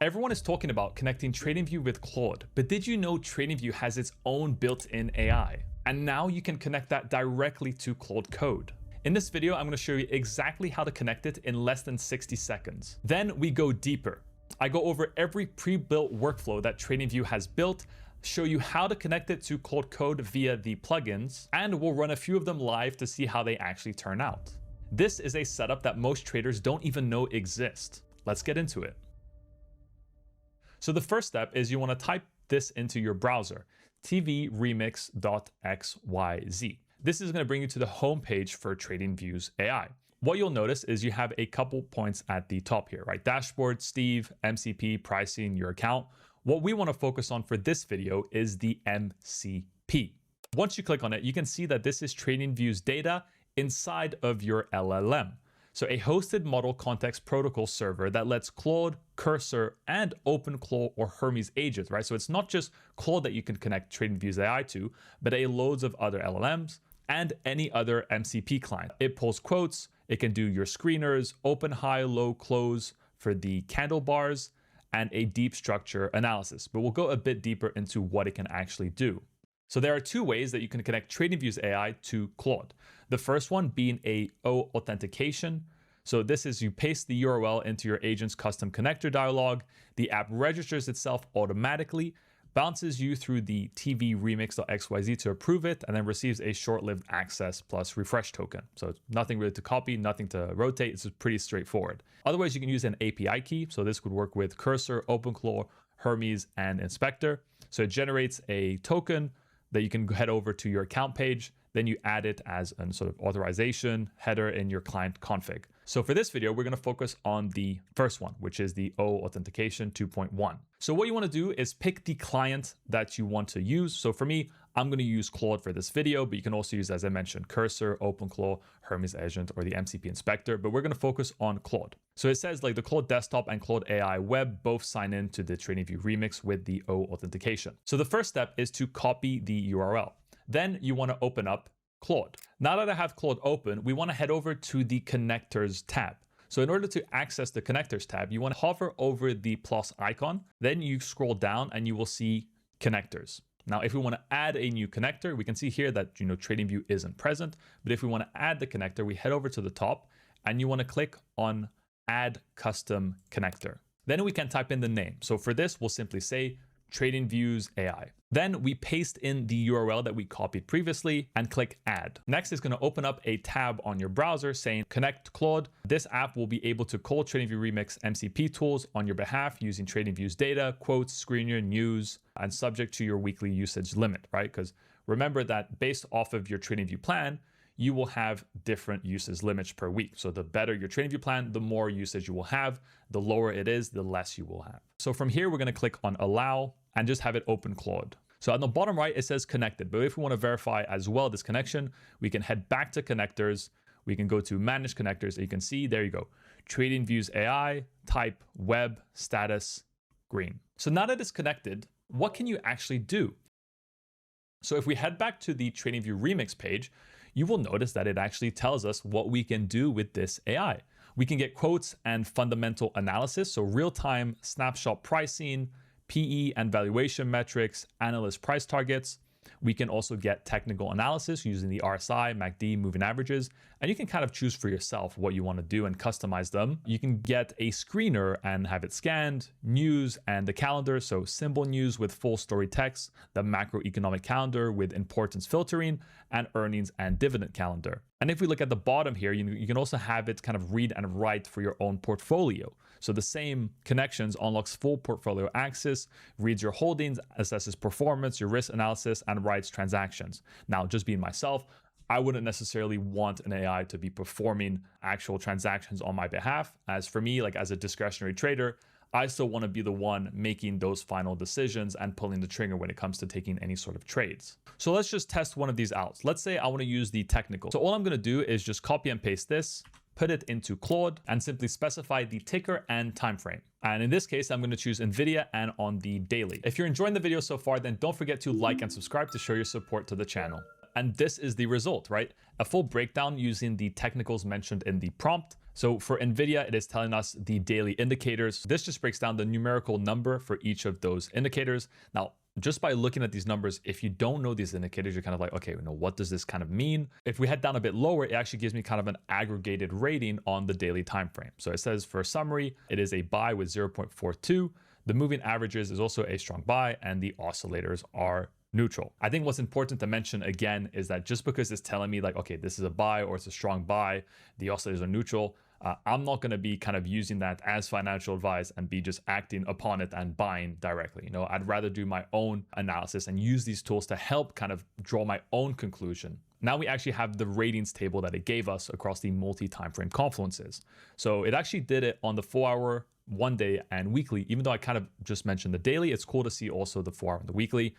Everyone is talking about connecting TradingView with Claude, but did you know TradingView has its own built-in AI? And now you can connect that directly to Claude Code. In this video, I'm going to show you exactly how to connect it in less than 60 seconds. Then we go deeper. I go over every pre-built workflow that TradingView has built, show you how to connect it to Claude Code via the plugins, and we'll run a few of them live to see how they actually turn out. This is a setup that most traders don't even know exist. Let's get into it. So the first step is you want to type this into your browser, tvremix.xyz. This is going to bring you to the homepage for TradingView's AI. What you'll notice is you have a couple points at the top here, right? Dashboard, Steve, MCP, pricing, your account. What we want to focus on for this video is the MCP. Once you click on it, you can see that this is TradingView's data inside of your LLM. So a hosted model context protocol server that lets Claude, Cursor, and OpenClaw or Hermes agents, right? So it's not just Claude that you can connect TradingView's AI to, but a loads of other LLMs and any other MCP client. It pulls quotes, it can do your screeners, open, high, low, close for the candle bars, and a deep structure analysis. But we'll go a bit deeper into what it can actually do. So there are two ways that you can connect TradingView's AI to Claude. The first one being a O authentication. So this is you paste the URL into your agent's custom connector dialog. The app registers itself automatically, bounces you through the tvremix.xyz to approve it, and then receives a short-lived access plus refresh token. So it's nothing really to copy, nothing to rotate. It's pretty straightforward. Otherwise, you can use an API key. So this would work with Cursor, OpenClaw, Hermes, and Inspector. So it generates a token that you can head over to your account page. Then you add it as a sort of authorization header in your client config. So for this video, we're going to focus on the first one, which is the O authentication 2.1. So what you want to do is pick the client that you want to use. So for me, I'm going to use Claude for this video, but you can also use, as I mentioned, Cursor, OpenClaw, Hermes Agent, or the MCP Inspector, but we're going to focus on Claude. So it says like the Claude Desktop and Claude AI Web both sign in to the TradingView Remix with the O authentication. So the first step is to copy the URL. Then you want to open up Claude. Now that I have Claude open, we want to head over to the Connectors tab. So in order to access the Connectors tab, you want to hover over the plus icon. Then you scroll down and you will see Connectors. Now, if we want to add a new connector, we can see here that TradingView isn't present. But if we want to add the connector, we head over to the top and you want to click on Add Custom Connector. Then we can type in the name. So for this, we'll simply say TradingView's AI. Then we paste in the URL that we copied previously and click add. Next is going to open up a tab on your browser saying connect Claude. This app will be able to call TradingView Remix MCP tools on your behalf using TradingView's data, quotes, screener, news, and subject to your weekly usage limit, right? Because remember that based off of your TradingView plan, you will have different usage limits per week. So the better your TradingView plan, the more usage you will have. The lower it is, the less you will have. So from here, we're going to click on allow and just have it open Claude. So on the bottom right, it says connected. But if we want to verify as well this connection, we can head back to connectors. We can go to manage connectors. And you can see, there you go. TradingView's AI, type, web, status, green. So now that it's connected, what can you actually do? So if we head back to the TradingView Remix page, you will notice that it actually tells us what we can do with this AI. We can get quotes and fundamental analysis, so real-time snapshot pricing, PE and valuation metrics, analyst price targets. We can also get technical analysis using the RSI, MACD, moving averages, and you can kind of choose for yourself what you want to do and customize them. You can get a screener and have it scanned, news and the calendar, so symbol news with full story text, the macroeconomic calendar with importance filtering, and earnings and dividend calendar. And if we look at the bottom here, you can also have it kind of read and write for your own portfolio. So the same connections unlocks full portfolio access, reads your holdings, assesses performance, your risk analysis, and writes transactions. Now, just being myself, I wouldn't necessarily want an AI to be performing actual transactions on my behalf. As for me, like as a discretionary trader, I still want to be the one making those final decisions and pulling the trigger when it comes to taking any sort of trades. So let's just test one of these out. Let's say I want to use the technical. So all I'm going to do is just copy and paste this, put it into Claude, and simply specify the ticker and time frame. And in this case, I'm going to choose NVIDIA and on the daily. If you're enjoying the video so far, then don't forget to like and subscribe to show your support to the channel. And this is the result, right? A full breakdown using the technicals mentioned in the prompt, So for NVIDIA, it is telling us the daily indicators. This just breaks down the numerical number for each of those indicators. Now, just by looking at these numbers, if you don't know these indicators, you're kind of like, okay, what does this kind of mean? If we head down a bit lower, it actually gives me kind of an aggregated rating on the daily time frame. So it says for a summary, it is a buy with 0.42. The moving averages is also a strong buy, and the oscillators are neutral. I think what's important to mention again is that just because it's telling me like, okay, this is a buy or it's a strong buy, the oscillators are neutral, I'm not going to be kind of using that as financial advice and be just acting upon it and buying directly. I'd rather do my own analysis and use these tools to help kind of draw my own conclusion. Now we actually have the ratings table that it gave us across the multi-timeframe confluences. So it actually did it on the 4-hour, 1 day, and weekly. Even though I kind of just mentioned the daily, it's cool to see also the 4-hour and the weekly.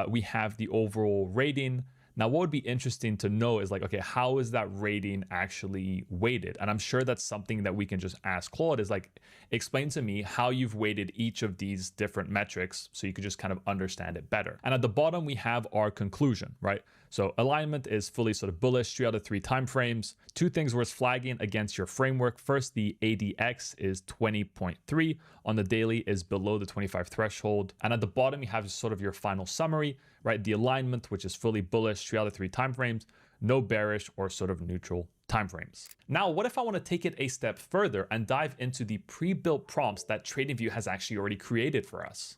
We have the overall rating. Now, what would be interesting to know is like, okay, how is that rating actually weighted? And I'm sure that's something that we can just ask Claude is like, explain to me how you've weighted each of these different metrics so you could just kind of understand it better. And at the bottom, we have our conclusion, right? So alignment is fully sort of bullish, 3 out of 3 timeframes. 2 things worth flagging against your framework. First, the ADX is 20.3 on the daily is below the 25 threshold. And at the bottom, you have sort of your final summary, right? The alignment, which is fully bullish, 3 out of 3 timeframes, no bearish or sort of neutral timeframes. Now, what if I want to take it a step further and dive into the pre-built prompts that TradingView has actually already created for us?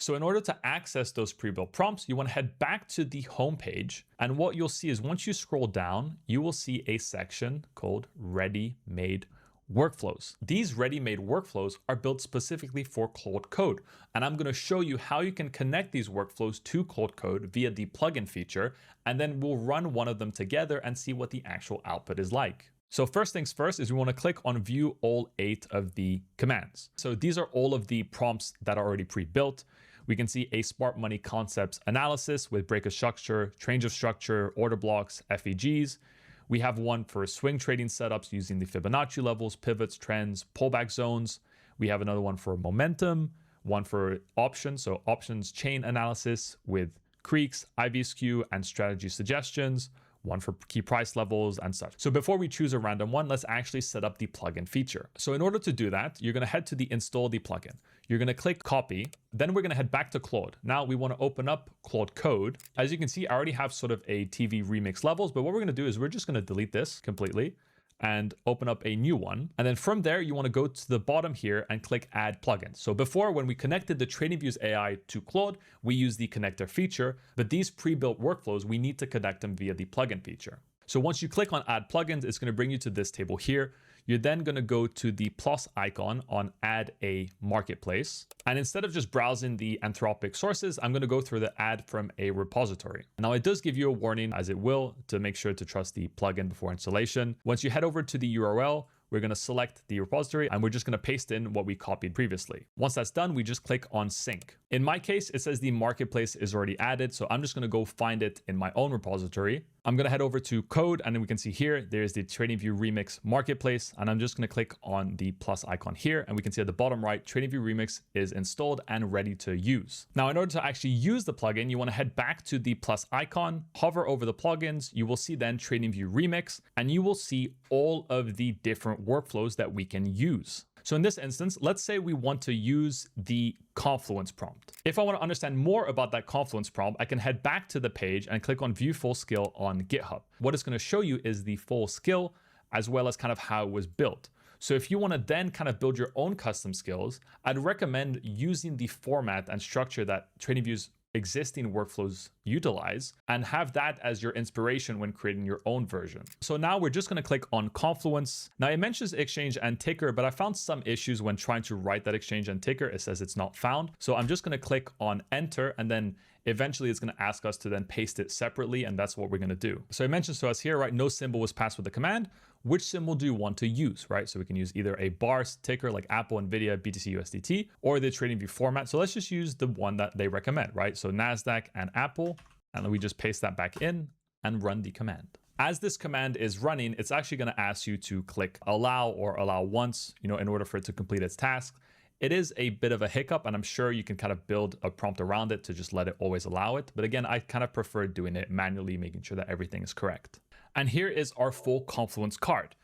So in order to access those pre-built prompts, you want to head back to the home page. And what you'll see is once you scroll down, you will see a section called Ready-Made Workflows. These ready-made workflows are built specifically for Claude Code. And I'm going to show you how you can connect these workflows to Claude Code via the plugin feature. And then we'll run one of them together and see what the actual output is like. So first things first is we want to click on view all 8 of the commands. So these are all of the prompts that are already pre-built. We can see a smart money concepts analysis with break of structure, change of structure, order blocks, FEGs. We have one for swing trading setups using the Fibonacci levels, pivots, trends, pullback zones. We have another one for momentum, one for options, so options chain analysis with creeks, IV skew, and strategy suggestions, one for key price levels and such. So before we choose a random one, let's actually set up the plugin feature. So in order to do that, you're going to head to the install the plugin. You're going to click copy. Then we're going to head back to Claude. Now we want to open up Claude Code. As you can see, I already have sort of a TV remix levels, but what we're going to do is we're just going to delete this completely and open up a new one. And then from there, you want to go to the bottom here and click add plugin. So before, when we connected the TradingView's AI to Claude, we use the connector feature, but these pre-built workflows, we need to connect them via the plugin feature. So once you click on add plugins, it's going to bring you to this table here. You're then going to go to the plus icon on add a marketplace. And instead of just browsing the Anthropic sources, I'm going to go through the add from a repository. Now it does give you a warning, as it will, to make sure to trust the plugin before installation. Once you head over to the URL, we're going to select the repository and we're just going to paste in what we copied previously. Once that's done, we just click on sync. In my case, it says the marketplace is already added. So I'm just going to go find it in my own repository. I'm going to head over to code and then we can see here, there's the TradingView Remix Marketplace. And I'm just going to click on the plus icon here. And we can see at the bottom right, TradingView Remix is installed and ready to use. Now, in order to actually use the plugin, you want to head back to the plus icon, hover over the plugins. You will see then TradingView Remix, and you will see all of the different workflows that we can use. So in this instance, let's say we want to use the Confluence prompt. If I want to understand more about that Confluence prompt, I can head back to the page and click on View Full Skill on GitHub. What it's going to show you is the full skill as well as kind of how it was built. So if you want to then kind of build your own custom skills, I'd recommend using the format and structure that TradingView's existing workflows utilize and have that as your inspiration when creating your own version. So now we're just going to click on Confluence. Now it mentions exchange and ticker, but I found some issues when trying to write that exchange and ticker. It says it's not found. So I'm just going to click on enter, and then eventually it's going to ask us to then paste it separately. And that's what we're going to do. So it mentions to us here, right? No symbol was passed with the command. Which symbol do you want to use, right? So we can use either a bar ticker like Apple, Nvidia, BTC, USDT, or the TradingView format. So let's just use the one that they recommend, right? So NASDAQ and Apple, and then we just paste that back in and run the command. As this command is running, it's actually going to ask you to click allow or allow once, in order for it to complete its task. It is a bit of a hiccup, and I'm sure you can kind of build a prompt around it to just let it always allow it. But again, I kind of prefer doing it manually, making sure that everything is correct. And here is our full Confluence card.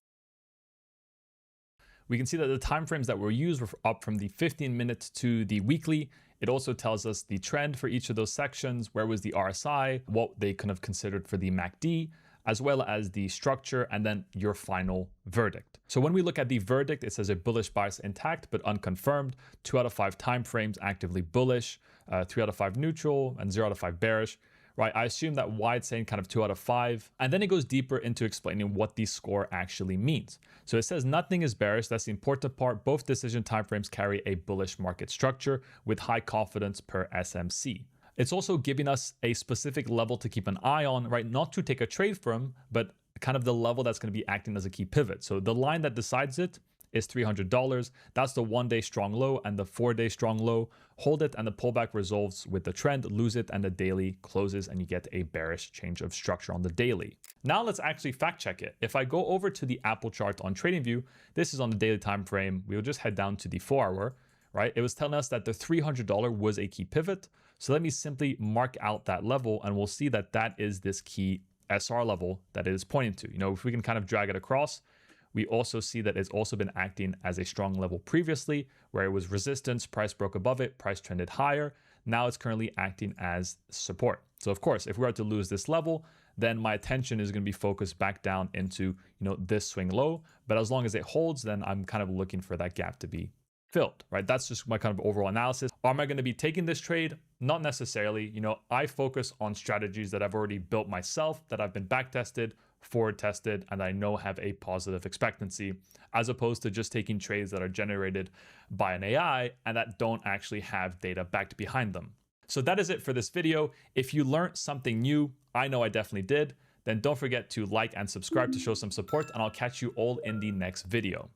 We can see that the timeframes that were used were up from the 15 minutes to the weekly. It also tells us the trend for each of those sections, where was the RSI, what they kind of considered for the MACD, as well as the structure, and then your final verdict. So when we look at the verdict, it says a bullish bias intact but unconfirmed, 2 out of 5 timeframes actively bullish, 3 out of 5 neutral, and 0 out of 5 bearish. Right, I assume that why it's saying kind of 2 out of 5. And then it goes deeper into explaining what the score actually means. So it says nothing is bearish. That's the important part. Both decision timeframes carry a bullish market structure with high confidence per SMC. It's also giving us a specific level to keep an eye on, right? Not to take a trade from, but kind of the level that's going to be acting as a key pivot. So the line that decides it is $300. That's the 1-day strong low and the 4-day strong low. Hold it and the pullback resolves with the trend, lose it and the daily closes and you get a bearish change of structure on the daily. Now let's actually fact check it. If I go over to the Apple chart on TradingView, this is on the daily time frame. We'll just head down to the 4-hour, right? It was telling us that the $300 was a key pivot. So let me simply mark out that level and we'll see that that is this key SR level that it is pointing to. You know, if we can kind of drag it across, we also see that it's also been acting as a strong level previously, where it was resistance, price broke above it, price trended higher. Now it's currently acting as support. So of course, if we are to lose this level, then my attention is going to be focused back down into, this swing low. But as long as it holds, then I'm kind of looking for that gap to be filled, right? That's just my kind of overall analysis. Am I going to be taking this trade? Not necessarily. I focus on strategies that I've already built myself, that I've been back tested, forward tested, and I know have a positive expectancy, as opposed to just taking trades that are generated by an AI and that don't actually have data backed behind them. So that is it for this video. If you learned something new, I know I definitely did, then don't forget to like and subscribe to show some support, and I'll catch you all in the next video.